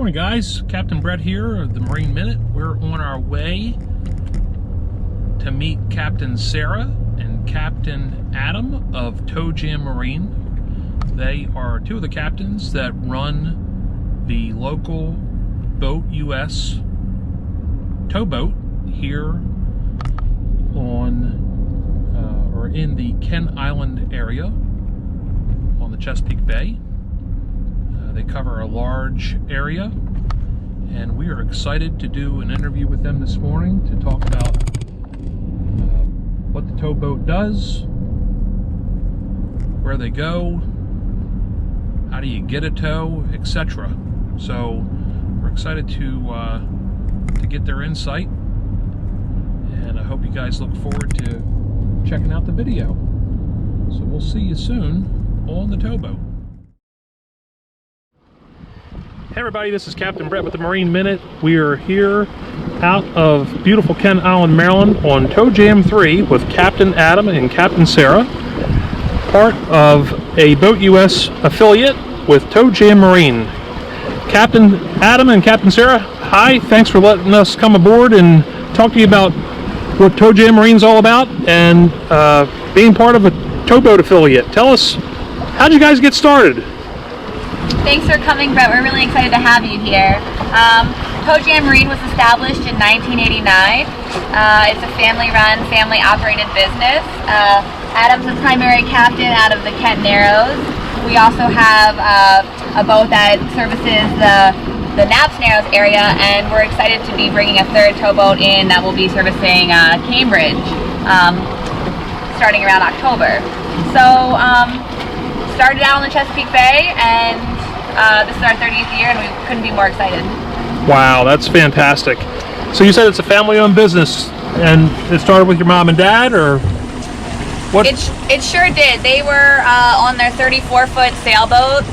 Morning guys, Captain Brett here of the Marine Minute. We're on our way to meet Captain Sarah and Captain Adam of Tow Marine. They are two of the captains that run the local BoatUS Tow Boat here on or in the Kent Island area on the Chesapeake Bay. They cover a large area, and we are excited to do an interview with them this morning to talk about what the tow boat does, where they go, how do you get a tow, etc. So we're excited to get their insight, and I hope you guys look forward to checking out the video. So we'll see you soon on the tow boat. Hey everybody, this is Captain Brett with the Marine Minute. We are here out of beautiful Kent Island, Maryland on Tow Jam 3 with Captain Adam and Captain Sarah, part of a BoatUS affiliate with Tow Marine. Captain Adam and Captain Sarah, hi, thanks for letting us come aboard and talk to you about what Tow Marine is all about and being part of a towboat affiliate. Tell us, how'd you guys get started? Thanks for coming, Brett. We're really excited to have you here. Tow Marine was established in 1989. It's a family-run, family-operated business. Adam's the primary captain out of the Kent Narrows. We also have a boat that services the Naps Narrows area, and we're excited to be bringing a third towboat in that will be servicing Cambridge starting around October. So started out on the Chesapeake Bay, and this is our 30th year, and we couldn't be more excited. Wow, that's fantastic. So you said it's a family-owned business, and it started with your mom and dad, or what? It sure did. They were on their 34-foot sailboat,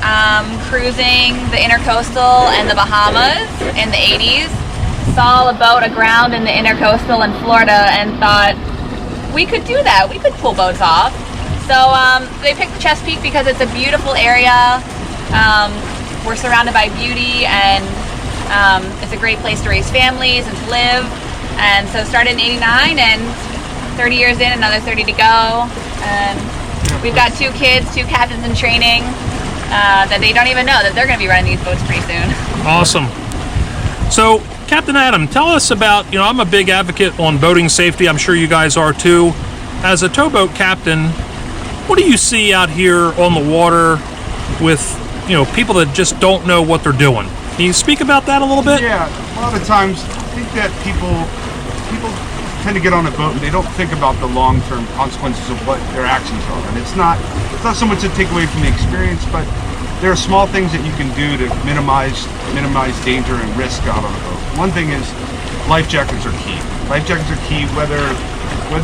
cruising the Intercoastal and the Bahamas in the 80s. Saw a boat aground in the Intercoastal in Florida and thought, we could do that. We could pull boats off. So they picked the Chesapeake because it's a beautiful area. We're surrounded by beauty, and it's a great place to raise families and to live. And so started in '89, and 30 years in, another 30 to go. And we've got 2 kids, 2 captains in training that they don't even know that they're going to be running these boats pretty soon. Awesome. So Captain Adam, tell us about, I'm a big advocate on boating safety. I'm sure you guys are too. As a towboat captain, what do you see out here on the water with people that just don't know what they're doing? Can you speak about that a little bit? Yeah, a lot of times I think that people tend to get on a boat and they don't think about the long-term consequences of what their actions are. And it's not so much a takeaway from the experience, but there are small things that you can do to minimize danger and risk out on a boat. One thing is life jackets are key. Life jackets are key whether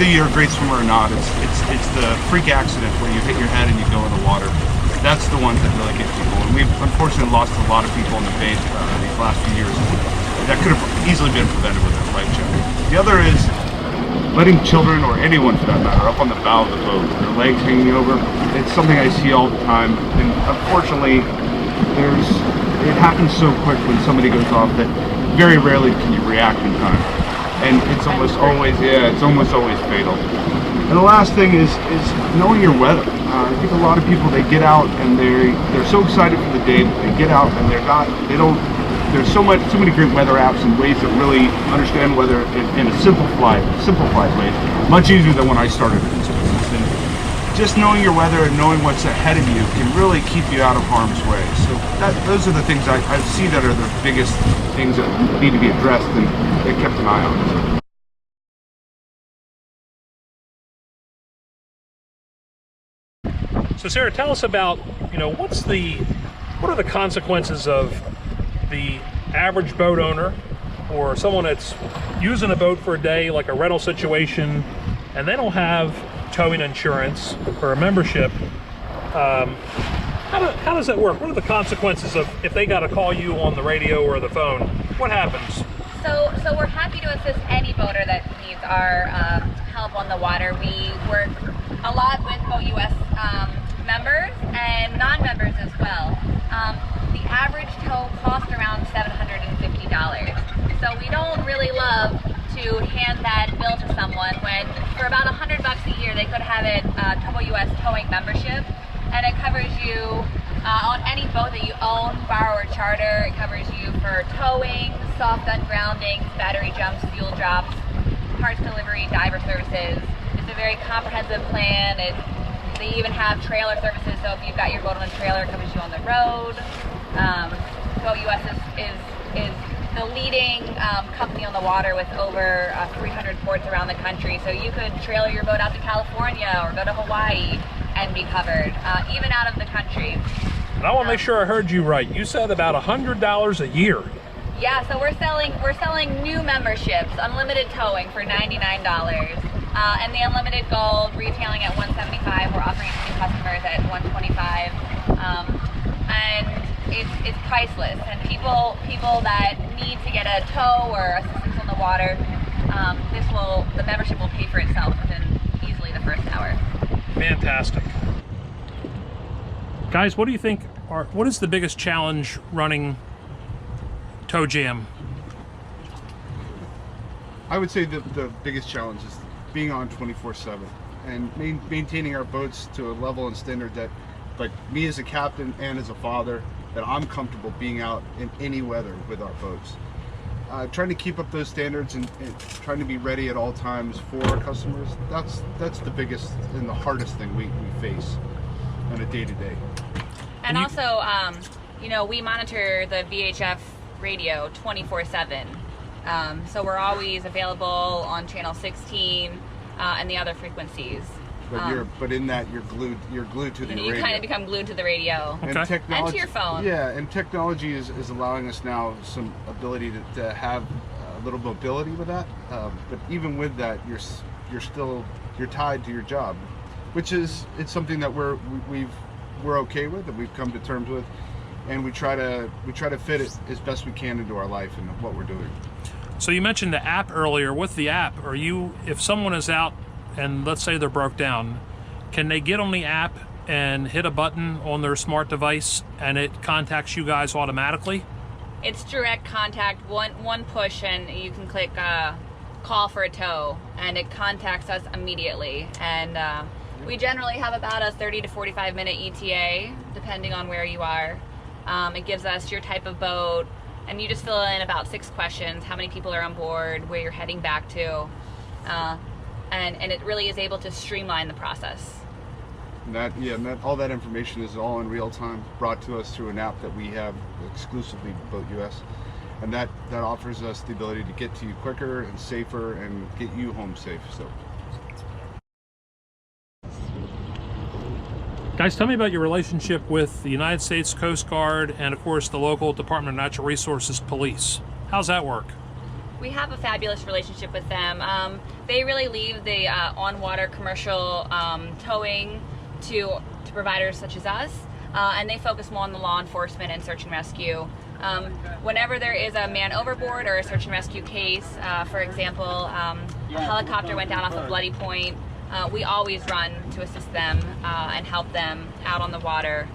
you're a great swimmer or not. It's the freak accident where you hit your head and you go in the water. That's the ones that really get people. And we've unfortunately lost a lot of people in the bay these last few years. That could have easily been prevented with a life jacket. The other is letting children, or anyone for that matter, up on the bow of the boat, with their legs hanging over. It's something I see all the time. And unfortunately, it happens so quick when somebody goes off that very rarely can you react in time. And it's almost always fatal. And the last thing is knowing your weather. I think a lot of people, they get out and they're so excited for the day, but they get out and there's so many great weather apps and ways to really understand weather in a simplified way, much easier than when I started in this business. And just knowing your weather and knowing what's ahead of you can really keep you out of harm's way. So those are the things I see that are the biggest things that need to be addressed and kept an eye on. So Sarah, tell us about, what are the consequences of the average boat owner or someone that's using a boat for a day, like a rental situation, and they don't have towing insurance or a membership? How does that work? What are the consequences of if they got to call you on the radio or the phone? What happens? So we're happy to assist any boater that needs our help on the water. We work a lot with BoatUS members and non-members as well. the average tow costs around $750. So we don't really love to hand that bill to someone when for about $100 a year they could have a BoatUS towing membership, and it covers you on any boat that you own, borrow, or charter. It covers you for towing, soft ungrounding, battery jumps, fuel drops, parts delivery, diver services. It's a very comprehensive plan. They even have trailer services, so if you've got your boat on a trailer, it covers you on the road. BoatUS is the leading company on the water with over 300 ports around the country, so you could trailer your boat out to California or go to Hawaii and be covered, even out of the country. And I want to make sure I heard you right. You said about $100 a year. Yeah, so we're selling new memberships, unlimited towing for $99, and the unlimited gold retailing at $175. We're offering it to new customers at $125, and it's priceless. And people that need to get a tow or assistance on the water, the membership will pay for itself within easily the first hour. Fantastic. Guys, what do you think what is the biggest challenge running Tow Jam? I would say the biggest challenge is being on 24/7 and maintaining our boats to a level and standard that, like me as a captain and as a father, that I'm comfortable being out in any weather with our boats. Trying to keep up those standards and trying to be ready at all times for our customers, that's the biggest and the hardest thing we face on a day-to-day. And also, you know, we monitor the VHF radio 24/7. So we're always available on channel 16 and the other frequencies. But in that you're glued to the radio. You kind of become glued to the radio. Okay. And to your phone. Yeah, and technology is allowing us now some ability to have a little mobility with that. But even with that, you're tied to your job, which it's something that we're okay with, that we've come to terms with, and we try to fit it as best we can into our life and what we're doing. So you mentioned the app earlier. With the app, if someone is out and let's say they're broke down, can they get on the app and hit a button on their smart device and it contacts you guys automatically? It's direct contact, one push, and you can click call for a tow, and it contacts us immediately. And we generally have about a 30 to 45 minute ETA, depending on where you are. It gives us your type of boat, and you just fill in about 6 questions: how many people are on board, where you're heading back to, and it really is able to streamline the process. All that information is all in real time, brought to us through an app that we have exclusively BoatUS, and that offers us the ability to get to you quicker and safer and get you home safe. So, guys, tell me about your relationship with the United States Coast Guard and, of course, the local Department of Natural Resources Police. How's that work? We have a fabulous relationship with them. They really leave the on-water commercial towing to providers such as us, and they focus more on the law enforcement and search and rescue. Whenever there is a man overboard or a search and rescue case, for example, a helicopter went down off of Bloody Point, we always run to assist them and help them out on the water.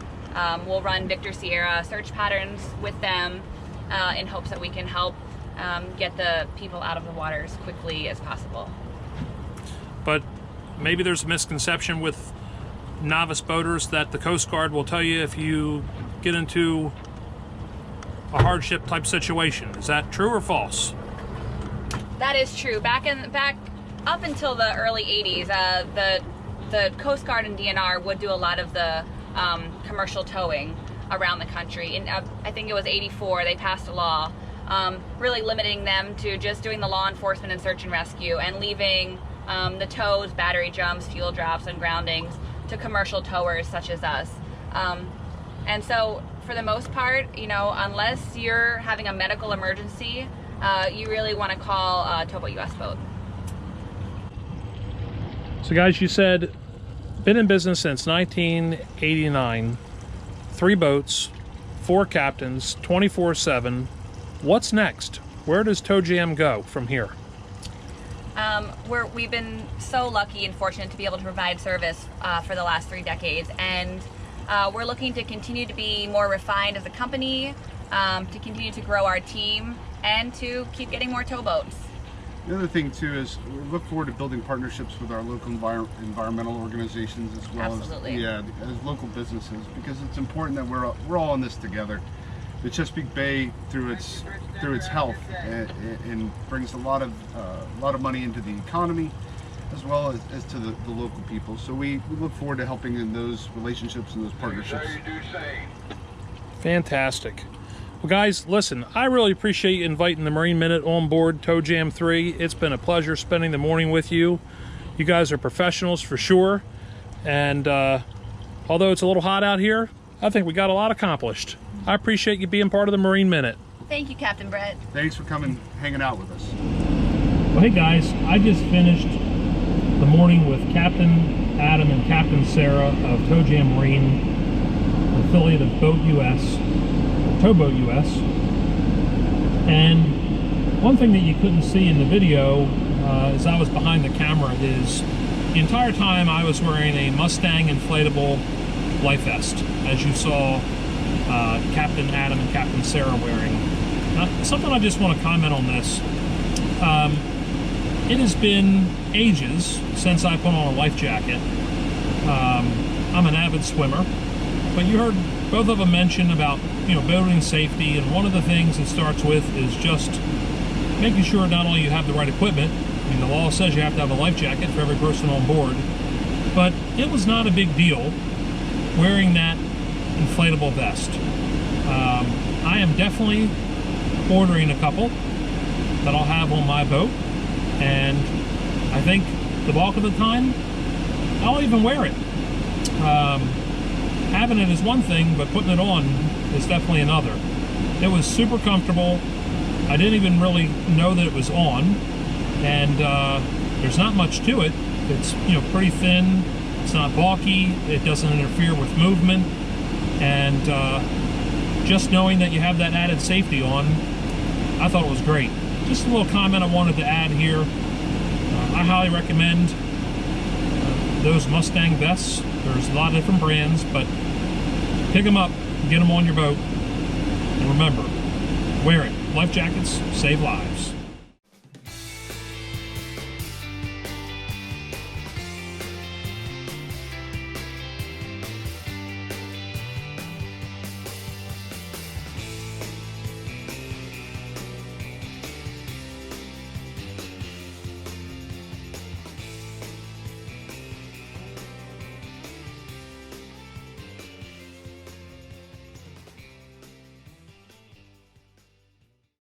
We'll run Victor Sierra search patterns with them in hopes that we can help get the people out of the water as quickly as possible. But maybe there's a misconception with novice boaters that the Coast Guard will tell you if you get into a hardship type situation. Is that true or false? That is true. Back up until the early 80s, the Coast Guard and DNR would do a lot of the commercial towing around the country. And I think it was 84, they passed a law really limiting them to just doing the law enforcement and search and rescue, and leaving the tows, battery jumps, fuel drops, and groundings to commercial towers such as us. And so for the most part, you know, unless you're having a medical emergency, you really want to call Tow BoatUS Boat. So guys, you said been in business since 1989, 3 boats, 4 captains, 24/7. What's next? Where does Tow Jam go from here? We've been so lucky and fortunate to be able to provide service for the last 3 decades, and We're looking to continue to be more refined as a company, to continue to grow our team, and to keep getting more towboats. The other thing too is we look forward to building partnerships with our local environmental organizations as well. Absolutely. as local businesses, because it's important that we're all in this together. The Chesapeake Bay, through its health, and brings a lot of money into the economy, as well as to the local people. So we look forward to helping in those relationships and those partnerships. Fantastic. Well, guys, listen, I really appreciate you inviting the Marine Minute on board Tow Jam 3. It's been a pleasure spending the morning with you. You guys are professionals for sure. And although it's a little hot out here, I think we got a lot accomplished. I appreciate you being part of the Marine Minute. Thank you, Captain Brett. Thanks for coming, hanging out with us. Well, hey guys, I just finished the morning with Captain Adam and Captain Sarah of Tow Jam Marine, an affiliate of BoatUS, Tow Boat US. And one thing that you couldn't see in the video as I was behind the camera is the entire time I was wearing a Mustang inflatable life vest, as you saw Captain Adam and Captain Sarah wearing. Now, something I just want to comment on this. It has been ages since I put on a life jacket. I'm an avid swimmer, but you heard both of them mention about boating safety, and one of the things it starts with is just making sure not only you have the right equipment. I mean, the law says you have to have a life jacket for every person on board, but it was not a big deal wearing that inflatable vest. I am definitely ordering a couple that I'll have on my boat, and I think the bulk of the time I'll even wear it. Having it is one thing, but putting it on is definitely another. It was super comfortable. I didn't even really know that it was on, and there's not much to it. It's pretty thin. It's not bulky. It doesn't interfere with movement, and just knowing that you have that added safety on, I thought it was great. Just a little comment I wanted to add here. I highly recommend those Mustang vests. There's a lot of different brands, but pick them up, get them on your boat, and remember, wear it. Life jackets save lives.